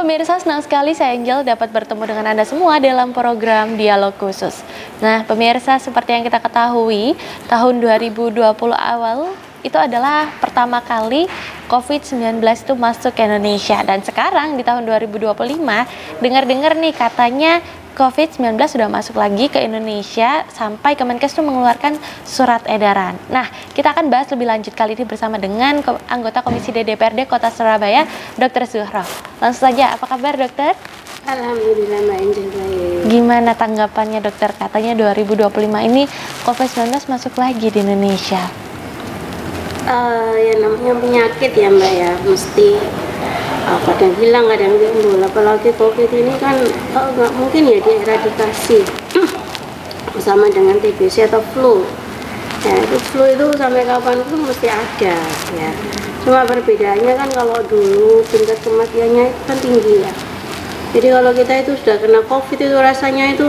pemirsa, senang sekali saya Angel dapat bertemu dengan Anda semua dalam program Dialog Khusus. Nah, pemirsa, seperti yang kita ketahui, tahun 2020 awal itu adalah pertama kali COVID-19 itu masuk ke Indonesia. Dan sekarang di tahun 2025, dengar-dengar nih katanya COVID-19 sudah masuk lagi ke Indonesia sampai Kemenkes itu mengeluarkan surat edaran. Nah, kita akan bahas lebih lanjut kali ini bersama dengan anggota Komisi DPRD Kota Surabaya, Dr. Zuhroh. Langsung saja, apa kabar dokter? Alhamdulillah Mbak Angel baik. Gimana tanggapannya dokter? Katanya 2025 ini COVID-19 masuk lagi di Indonesia. Ya namanya penyakit ya Mbak ya, mesti kadang hilang, kadang timbul. Apalagi COVID ini kan nggak mungkin ya dieradikasi bersama dengan TBC atau flu. Ya, itu flu itu sampai kapanpun mesti ada ya. Cuma perbedaannya kan kalau dulu tingkat kematiannya itu kan tinggi ya. Jadi kalau kita itu sudah kena COVID itu rasanya itu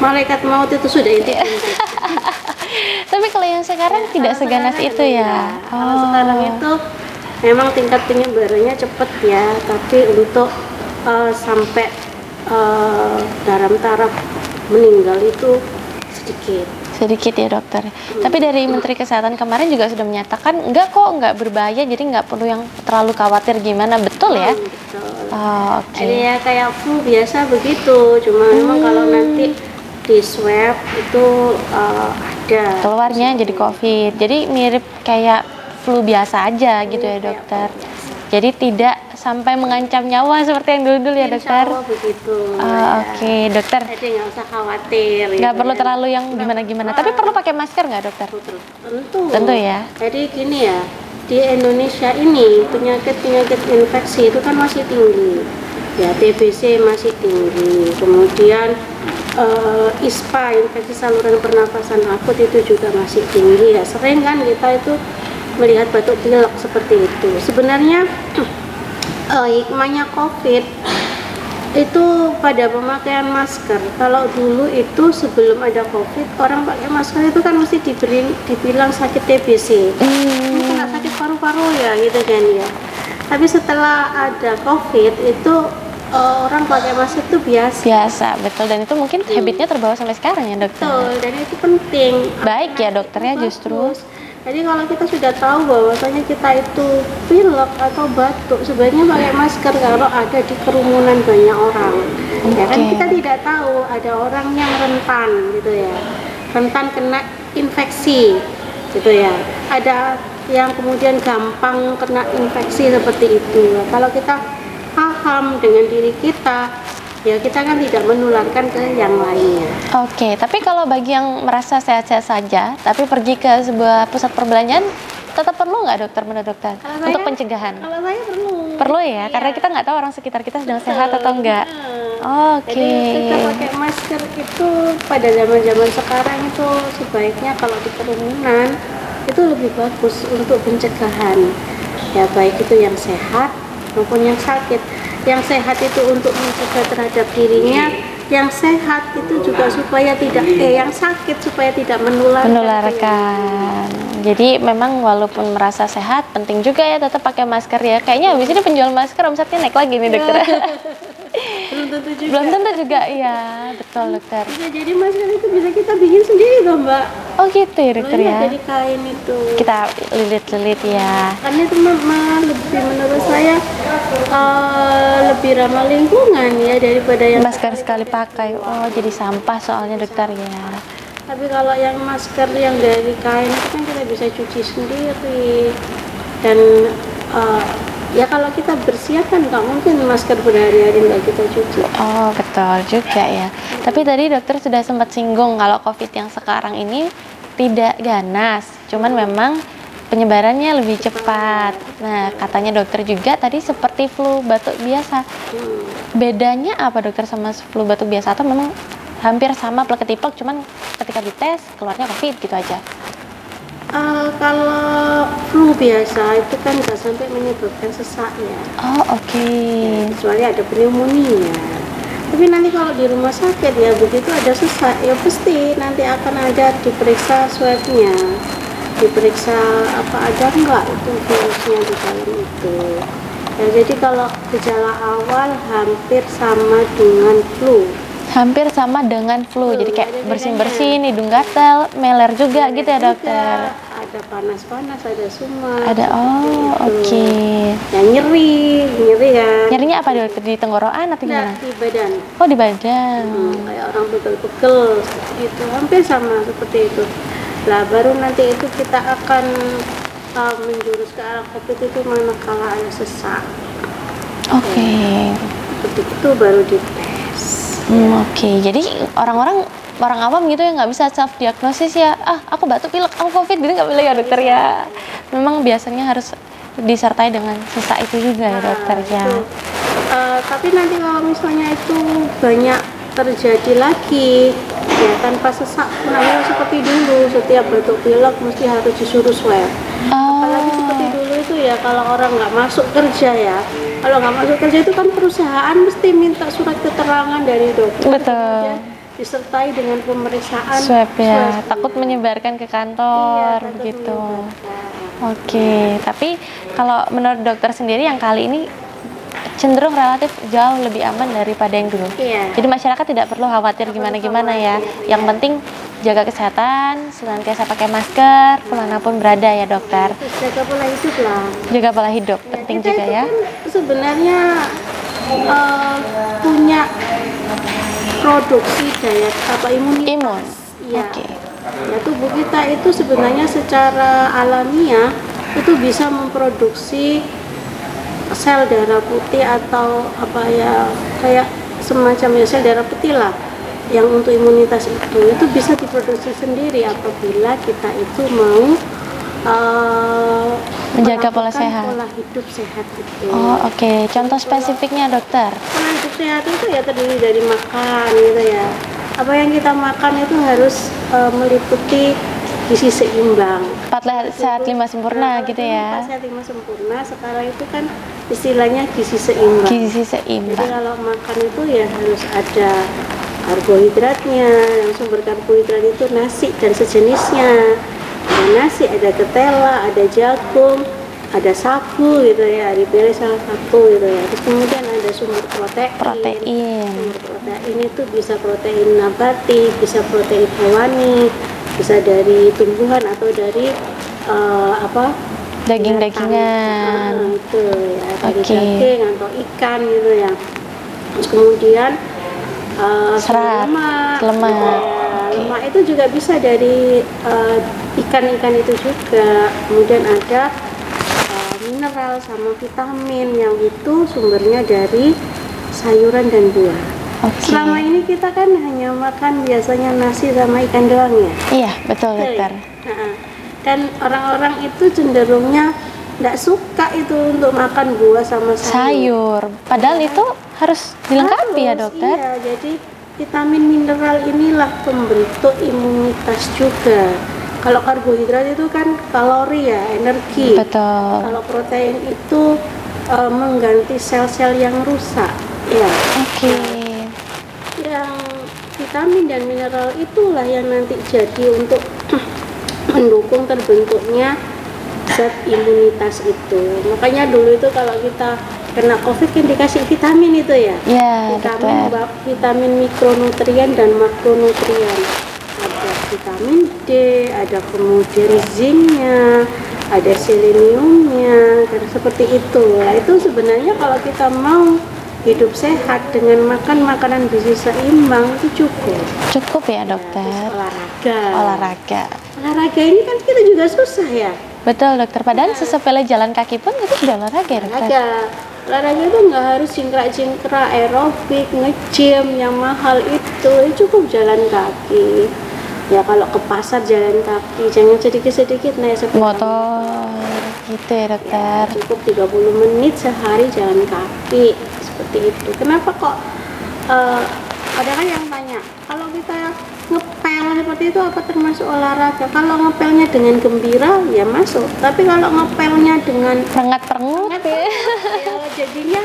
malaikat maut itu sudah intip. Tapi kalau yang sekarang ya, tidak seganas itu ya. Kalau sekarang itu memang tingkat penyebarannya cepat ya, tapi untuk sampai dalam taraf meninggal itu sedikit ya dokter. Tapi dari Menteri Kesehatan kemarin juga sudah menyatakan enggak berbahaya, jadi nggak perlu yang terlalu khawatir gimana, betul ya? Betul. Okay. Jadi ya kayak flu biasa begitu, cuma memang kalau nanti di swab itu ada keluarnya jadi COVID, jadi mirip kayak flu biasa aja gitu ya dokter. Jadi tidak sampai mengancam nyawa seperti yang dulu ya dokter. Insya Allah begitu. Oke, dokter. Jadi nggak usah khawatir. Nggak perlu terlalu yang gimana-gimana. Tapi perlu pakai masker nggak dokter? Tentu ya. Jadi gini ya, di Indonesia ini penyakit infeksi itu kan masih tinggi. Ya TBC masih tinggi. Kemudian ISPA, infeksi saluran pernapasan akut itu juga masih tinggi ya. Sering kan kita itu melihat batuk pilek seperti itu. Sebenarnya hikmahnya COVID itu pada pemakaian masker. Kalau dulu itu sebelum ada COVID, orang pakai masker itu kan mesti dibilang sakit TBC. Kena sakit paru-paru ya gitu kan ya. Tapi setelah ada COVID itu orang pakai masker itu biasa, betul, dan itu mungkin habitnya terbawa sampai sekarang ya dokter. Betul, dan itu penting. Baik ya dokternya justru. Jadi kalau kita sudah tahu bahwasanya kita itu pilek atau batuk, sebenarnya pakai masker kalau ada di kerumunan banyak orang. Ya kan kita tidak tahu ada orang yang rentan gitu ya, rentan kena infeksi gitu ya. Ada yang kemudian gampang kena infeksi seperti itu. Kalau kita paham dengan diri kita, ya kita kan tidak menularkan ke yang lainnya. Oke, tapi kalau bagi yang merasa sehat-sehat saja, tapi pergi ke sebuah pusat perbelanjaan, tetap perlu nggak dokter menurut dokter untuk pencegahan? Kalau saya perlu. Perlu ya, karena kita nggak tahu orang sekitar kita sedang sehat atau enggak. Jadi kita pakai masker itu pada zaman sekarang itu sebaiknya kalau di kerumunan itu lebih bagus untuk pencegahan. Ya baik itu yang sehat maupun yang sakit. Yang sehat itu untuk mencegah terhadap dirinya, yang sehat itu juga supaya tidak yang sakit supaya tidak menularkan. Jadi memang walaupun merasa sehat, penting juga ya tetap pakai masker ya. Kayaknya habis ini penjual masker omsetnya naik lagi nih dokter. Belum tentu juga, iya betul dokter. Bisa jadi masker itu bisa kita bikin sendiri loh Mbak. Oh gitu ya dokter ya. Dari kain itu. Kita lilit-lilit ya. Karena itu lebih menurut saya lebih ramah lingkungan ya daripada yang masker sekali pakai. Oh jadi sampah soalnya dokter ya. Tapi kalau yang masker yang dari kain itu kan kita bisa cuci sendiri dan ya kalau kita bersiap kan nggak mungkin masker berhari-hari nggak kita cuci. Oh betul juga ya. Tapi tadi dokter sudah sempat singgung kalau COVID yang sekarang ini tidak ganas, cuman memang penyebarannya lebih cepat. Nah katanya dokter juga tadi seperti flu batuk biasa. Bedanya apa dokter sama flu batuk biasa atau memang hampir sama plek-ketiplek, cuman ketika dites keluarnya COVID gitu aja? Kalau flu biasa itu kan nggak sampai menyebabkan sesak ya. Oh oke. Ya, kecuali ada pneumonia. Tapi nanti kalau di rumah sakit ya begitu ada sesak ya pasti nanti akan ada diperiksa swabnya, diperiksa apa ada enggak itu virusnya di dalam itu. Ya, jadi kalau gejala awal hampir sama dengan flu. Hampir sama dengan flu, jadi kayak ada bersin-bersin, hidung gatal, meler juga gitu ya dokter. Ada panas-panas, ada sumar. Ada, oh oke. Yang nyeri kan. Nyerinya apa dokter? Di tenggorokan atau Nggak, gimana? di badan. Oh di badan. Kayak orang pegel-pegel itu, hampir sama seperti itu. Lah baru nanti itu kita akan menjurus ke arah COVID itu manakala ada sesak. Oke. Seperti itu baru dites. Oke. Jadi orang awam gitu ya nggak bisa self diagnosis ya. Aku batuk pilek, aku COVID gitu nggak boleh ya dokter ya. Memang biasanya harus disertai dengan sesak itu juga ya dokter ya. Tapi nanti kalau misalnya itu banyak terjadi lagi ya tanpa sesak pun seperti dulu, setiap batuk pilek mesti harus disuruh swab. Apalagi seperti dulu itu ya, kalau orang nggak masuk kerja ya, kalau nggak masuk kerja itu kan perusahaan mesti minta surat keterangan dari dokter. Betul. Disertai dengan pemeriksaan swab ya, takut menyebarkan ke kantor gitu. Oke, tapi kalau menurut dokter sendiri yang kali ini cenderung relatif jauh lebih aman daripada yang dulu. Jadi masyarakat tidak perlu khawatir gimana-gimana ya. Yang penting jaga kesehatan, senantiasa pakai masker kemanapun berada ya dokter. Jaga pola hidup lah. Jaga pola hidup penting juga ya. Kan sebenarnya punya produksi daya imunitas. Iya. Ya, tubuh kita itu sebenarnya secara alamiah itu bisa memproduksi sel darah putih atau apa ya, kayak semacam ya sel darah putih lah yang untuk imunitas itu bisa diproduksi sendiri apabila kita itu mau menjaga pola sehat. Pola hidup sehat itu. Oke. Contoh spesifiknya dokter. Pola hidup sehat itu ya terdiri dari makan gitu ya. Apa yang kita makan itu harus meliputi gizi seimbang. 4 sehat 5 sempurna gitu ya. 4 sehat 5 sempurna sekarang itu kan istilahnya gizi seimbang. Gizi seimbang. Jadi kalau makan itu ya harus ada karbohidratnya, yang sumber karbohidrat itu nasi dan sejenisnya. Ada nasi, ada ketela, ada jagung, ada sagu gitu ya, dipilih salah satu gitu ya. Terus kemudian ada sumber protein. Sumber protein itu bisa protein nabati, bisa protein hewani, bisa dari tumbuhan atau dari daging-dagingan itu ya, dari daging atau ikan gitu ya. Terus kemudian serat, lemak. Lemak itu juga bisa dari ikan-ikan itu juga. Kemudian ada mineral sama vitamin yang itu sumbernya dari sayuran dan buah. Selama ini kita kan hanya makan biasanya nasi sama ikan doang ya. Iya, betul dokter. Dan orang-orang itu cenderungnya nggak suka itu untuk makan buah sama sayur. Padahal itu harus dilengkapi ya dokter. Iya, jadi vitamin mineral inilah pembentuk imunitas juga. Kalau karbohidrat itu kan kalori ya, energi. Betul. Kalau protein itu mengganti sel-sel yang rusak. Ya. Yang vitamin dan mineral itulah yang nanti jadi untuk mendukung terbentuknya zat imunitas itu. Makanya dulu itu kalau kita kena COVID kan dikasih vitamin itu ya. Vitamin mikronutrien dan makronutrien. Ada vitamin D, ada kemudian zinknya, ada seleniumnya, dan seperti itu. Nah, itu sebenarnya kalau kita mau hidup sehat dengan makan makanan gizi seimbang itu cukup ya dokter. Olahraga ini kan kita juga susah ya. Betul dokter, padahal sesepele jalan kaki pun itu sudah olahraga ya dokter. Olahraga itu nggak harus jingkrak-jingkrak, aerobik, nge-gym yang mahal itu cukup jalan kaki. Ya kalau ke pasar jalan kaki, jangan sedikit-sedikit naik sepeda motor gitu ya dokter. Ya, cukup 30 menit sehari jalan kaki, seperti itu. Kenapa kok ada kan yang tanya, kalau kita ngepel seperti itu apa termasuk olahraga? Kalau ngepelnya dengan gembira ya masuk, tapi kalau ngepelnya dengan perengat-perengut ya, jadinya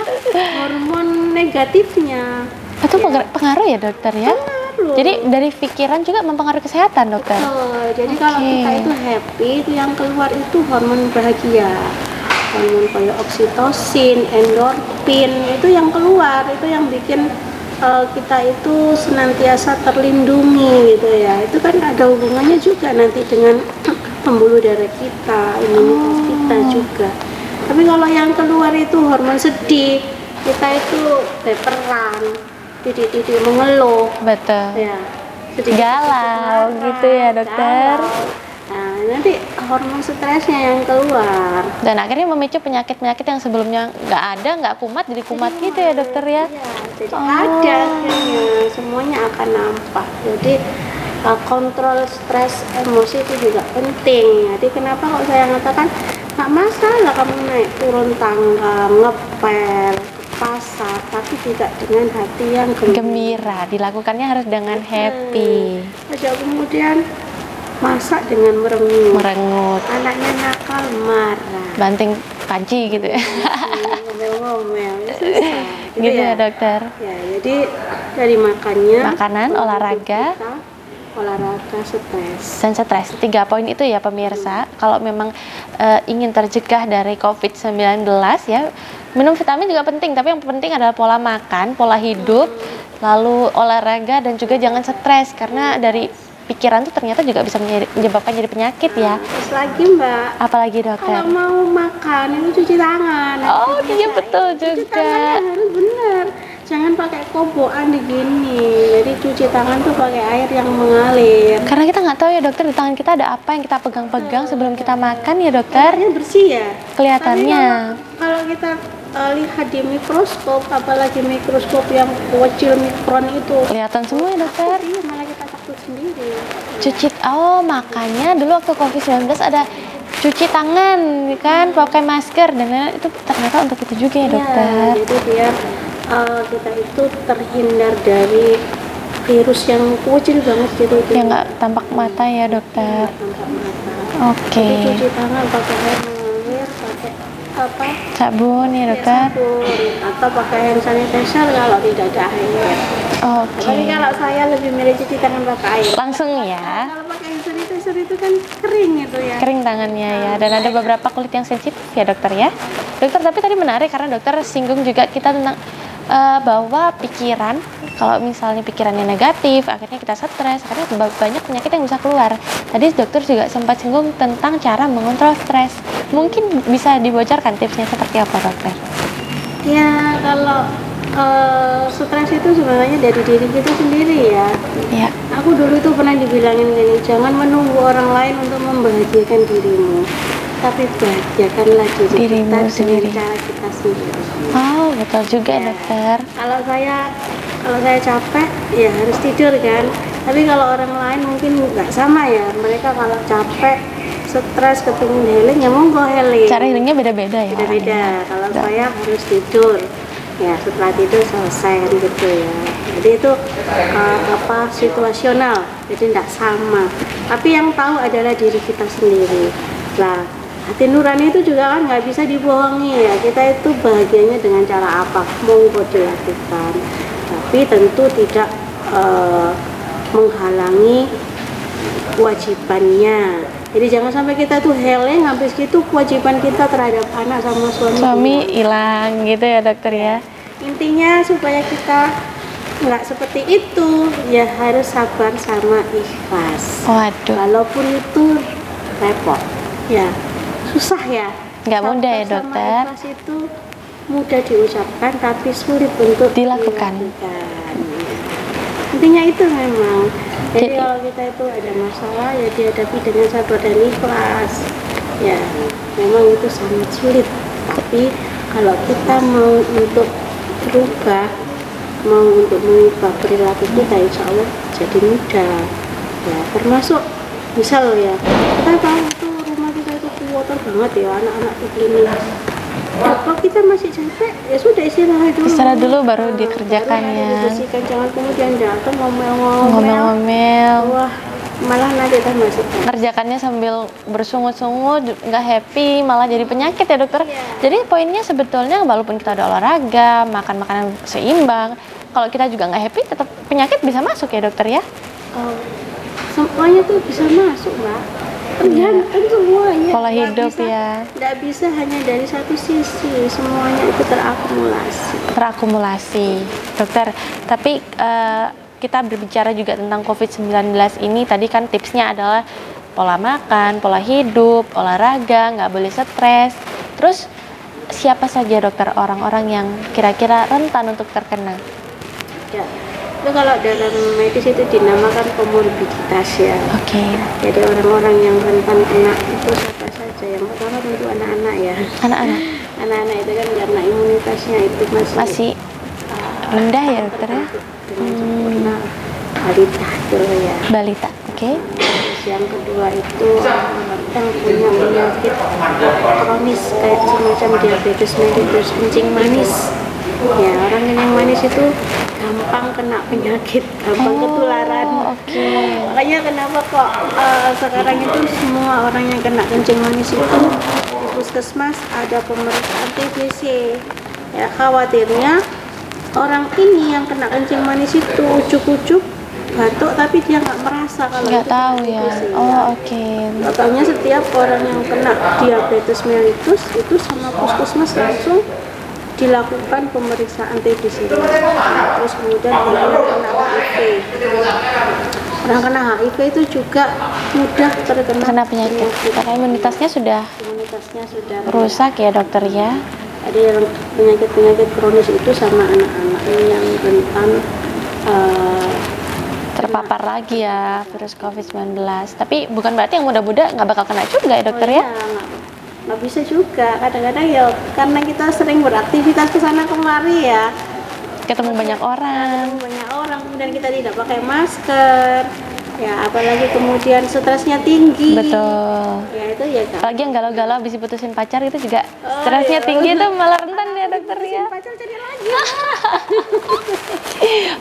hormon negatifnya itu pengaruh ya dokter ya. Jadi dari pikiran juga mempengaruhi kesehatan dokter. Betul. Jadi kalau kita itu happy, itu yang keluar itu hormon bahagia. hormon kayak oksitosin, endorfin itu yang keluar, itu yang bikin kita itu senantiasa terlindungi gitu ya. Itu kan ada hubungannya juga nanti dengan pembuluh darah kita, imunitas kita juga. Tapi kalau yang keluar itu hormon sedih, kita itu berperan, titik-titik mengeluh, Betul. ya, Galau gitu ya, dokter. galau. Nah, nanti hormon stresnya yang keluar. Dan akhirnya memicu penyakit-penyakit yang sebelumnya nggak ada, nggak kumat jadi kumat gitu ya, dokter ya. Iya, jadi ada akhirnya semuanya akan nampak. Jadi kontrol stres emosi itu juga penting. Jadi kenapa kok saya mengatakan nggak masalah kamu naik turun tangga, ngepel, ke pasar, tapi tidak dengan hati yang Gembira, dilakukannya harus dengan happy. Aja kemudian masak dengan merengut. Merengut, Anaknya nakal marah. banting panci gitu ya. Ngomel-ngomel, ya susah. Gitu ya, dokter. Ya, jadi dari makannya, Makanan, olahraga, kita, olahraga, stres. dan stres. 3 poin itu ya pemirsa. Kalau memang ingin tercegah dari COVID-19 ya, minum vitamin juga penting, tapi yang penting adalah pola makan, pola hidup, lalu olahraga, dan juga jangan stres karena dari pikiran tuh ternyata juga bisa menyebabkan jadi penyakit ya. Terus lagi Mbak, Apalagi dokter? kalau mau makan itu cuci tangan. Oh iya betul Cuci juga. tangannya harus benar. Jangan pakai kobokan begini. Jadi cuci tangan tuh pakai air yang mengalir. Karena kita nggak tahu ya dokter, di tangan kita ada apa yang kita pegang-pegang sebelum kita makan ya dokter. Tangannya bersih ya. Kelihatannya. Tapi kalau kita lihat di mikroskop, apalagi mikroskop yang kecil mikron itu, Kelihatan semua ya dokter. iya malah kita takut sendiri. Makanya dulu waktu COVID-19 ada cuci tangan kan, pakai masker dan lain-lain. Itu ternyata untuk itu juga ya dokter. Jadi biar kita itu terhindar dari virus yang kecil banget gitu. Ya nggak tampak mata ya dokter. Tanpa mata. Oke. Jadi cuci tangan pakai air mengalir, pakai apa? Sabun ya dokter. Sabun, atau pakai hand sanitizer kalau tidak ada air. Oke. Tapi kalau saya lebih milih cuci tangan pakai air. Langsung ya. Kalau pakai hand sanitizer itu kan kering itu ya. Kering tangannya ya, dan ada beberapa kulit yang sensitif ya dokter ya. Dokter, tapi tadi menarik karena dokter singgung juga kita tentang bahwa pikiran, kalau misalnya pikirannya negatif, akhirnya kita stres, akhirnya banyak penyakit yang bisa keluar. Tadi dokter juga sempat singgung tentang cara mengontrol stres. Mungkin bisa dibocorkan tipsnya seperti apa dokter? Ya kalau stres itu sebenarnya dari diri kita sendiri ya. Ya. Aku dulu tuh pernah dibilangin gini, jangan menunggu orang lain untuk membahagiakan dirimu, tapi bahagiakanlah diri Dirimu kita sendiri. dengan cara kita sendiri. Oh betul juga Ya. dokter. Kalau saya capek ya harus tidur kan. Tapi kalau orang lain mungkin nggak sama ya. Mereka kalau capek, stres, ketemu healing ya monggo healing. Cara healingnya beda-beda ya. Beda-beda. Kalau Betul. saya harus tidur. Ya setelah tidur selesai kan gitu ya. Jadi itu situasional. Jadi tidak sama. Tapi yang tahu adalah diri kita sendiri. Lah hati nurani itu juga kan nggak bisa dibohongi ya. Kita itu bahagianya dengan cara apa? Monggo dilakukan. Tapi tentu tidak menghalangi kewajibannya. Jadi jangan sampai kita tuh healing habis gitu kewajiban kita terhadap anak sama suami Hilang gitu ya dokter ya. Intinya supaya kita nggak seperti itu ya harus sabar sama ikhlas. Waduh, Walaupun itu repot ya, susah ya. nggak mudah ya Sabar sama dokter. ikhlas itu mudah diucapkan tapi sulit untuk Dilakukan. Intinya itu memang. Jadi Jadi- kalau kita itu ada masalah ya dihadapi dengan sabar dan ikhlas. Ya, memang itu sangat sulit. Tapi kalau kita mau untuk berubah, mau untuk mengubah perilaku kita, insya Allah jadi mudah. Ya, termasuk misal ya, kita tahu itu rumah kita itu kuotor banget ya, anak-anak begini. Ya, kalau kita masih capek, ya sudah istirahat dulu. Istirahat dulu baru dikerjakan Baru ya. dibersihkan, jangan kemudian datang ngomel-ngomel. Ngomel-ngomel. Wah, malah nanti kita masih Ngerjakannya sambil bersungut-sungut, nggak happy, malah jadi penyakit ya dokter. Iya. Jadi poinnya sebetulnya walaupun kita ada olahraga, makan makanan seimbang, kalau kita juga nggak happy, tetap penyakit bisa masuk ya dokter ya. semuanya tuh bisa masuk Mbak. tergantung semuanya. Pola hidup ya. Nggak bisa hanya dari satu sisi, semuanya itu Terakumulasi, dokter. Tapi kita berbicara juga tentang COVID-19 ini, tadi kan tipsnya adalah pola makan, pola hidup, olahraga, nggak boleh stres. Terus siapa saja dokter orang-orang yang kira-kira rentan untuk terkena? Ya, itu kalau dalam medis itu dinamakan komorbiditas ya. Oke. Jadi orang-orang yang rentan kena itu siapa saja? Yang pertama tentu anak-anak ya. Anak-anak. Anak-anak itu kan karena imunitasnya itu masih rendah ya dokter ya. Sempurna. Balita itu ya. Balita, oke. Terus yang kedua itu yang punya penyakit kronis kayak semacam diabetes mellitus, kencing manis. Ya, orang yang manis itu gampang kena penyakit, gampang ketularan. Makanya kenapa kok sekarang itu semua orang yang kena kencing manis itu di puskesmas ada pemeriksaan TBC. Ya, khawatirnya orang ini yang kena kencing manis itu ujuk-ujuk batuk tapi dia nggak merasa kalau nggak itu tahu ya. Oke. Makanya setiap orang yang kena diabetes mellitus itu sama puskesmas langsung dilakukan pemeriksaan TBC. Terus kemudian orang yang kena HIV, orang kena HIV itu juga mudah terkena penyakit karena imunitasnya sudah rusak ya dokter ya. Ada yang penyakit kronis itu sama anak-anak yang rentan terpapar lagi ya virus COVID-19. Tapi bukan berarti yang muda-muda nggak bakal kena juga ya dokter ya? Nggak bisa juga, kadang-kadang ya karena kita sering beraktivitas ke sana kemari ya, ketemu banyak orang, kemudian kita tidak pakai masker ya, apalagi kemudian stresnya tinggi. Betul ya, itu ya kan, apalagi yang galau-galau habis diputusin pacar itu juga stresnya tinggi, itu malah rentan ya dokter ya. Pacar jadi lagi.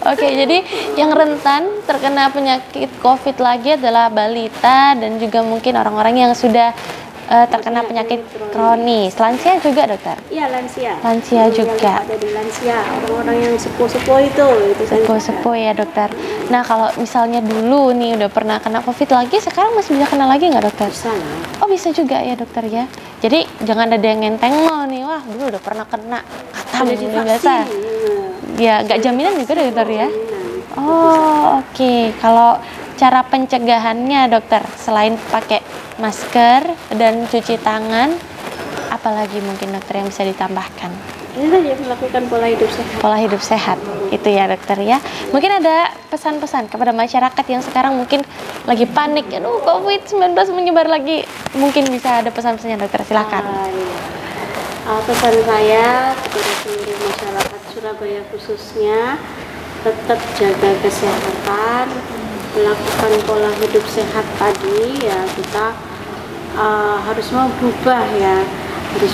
Oke, jadi yang rentan terkena penyakit COVID lagi adalah balita dan juga mungkin orang-orang yang sudah terkena penyakit kronis. Lansia juga dokter? Iya, lansia. Lansia juga. Ada di lansia, orang-orang yang sepuh-sepuh itu sepuh-sepuh ya dokter. Nah, kalau misalnya dulu nih udah pernah kena COVID lagi, sekarang masih bisa kena lagi nggak dokter? Bisa lah. Oh, bisa juga ya dokter ya. Jadi jangan ada yang ngenteng loh nih, wah dulu udah pernah kena, kata biasa. Ya, nggak jaminan juga dokter ya. Oh, oke. Kalau cara pencegahannya dokter, selain pakai masker dan cuci tangan, apalagi mungkin dokter yang bisa ditambahkan? Ini tadi melakukan pola hidup sehat. Pola hidup sehat, itu ya dokter ya. Mungkin ada pesan-pesan kepada masyarakat yang sekarang mungkin lagi panik, aduh COVID-19 menyebar lagi. Mungkin bisa ada pesan-pesannya dokter, silakan. Pesan saya kepada seluruh masyarakat Surabaya khususnya, tetap jaga kesehatan, melakukan pola hidup sehat tadi ya, kita harus mau berubah ya, harus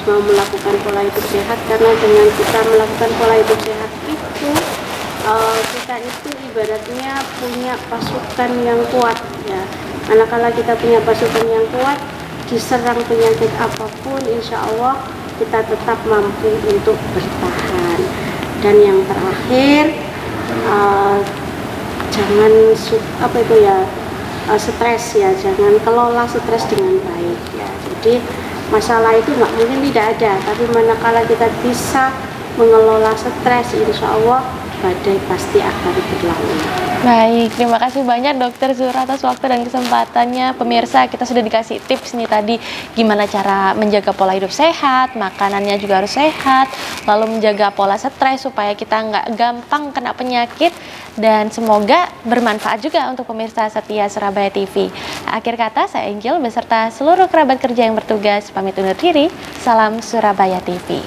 mau melakukan pola hidup sehat, karena dengan kita melakukan pola hidup sehat itu kita itu ibaratnya punya pasukan yang kuat ya. Manakala kita punya pasukan yang kuat, diserang penyakit apapun, insya Allah kita tetap mampu untuk bertahan. Dan yang terakhir, jangan stres ya, jangan kelola stres dengan baik ya. Jadi masalah itu nggak mungkin tidak ada, tapi manakala kita bisa mengelola stres, insya Allah badai pasti akan berlalu. Baik, terima kasih banyak Dokter Zura atas waktu dan kesempatannya. Pemirsa, kita sudah dikasih tips nih tadi gimana cara menjaga pola hidup sehat, makanannya juga harus sehat, lalu menjaga pola stres supaya kita nggak gampang kena penyakit, dan semoga bermanfaat juga untuk pemirsa setia Surabaya TV. Akhir kata, saya Angel beserta seluruh kerabat kerja yang bertugas pamit undur diri. Salam Surabaya TV.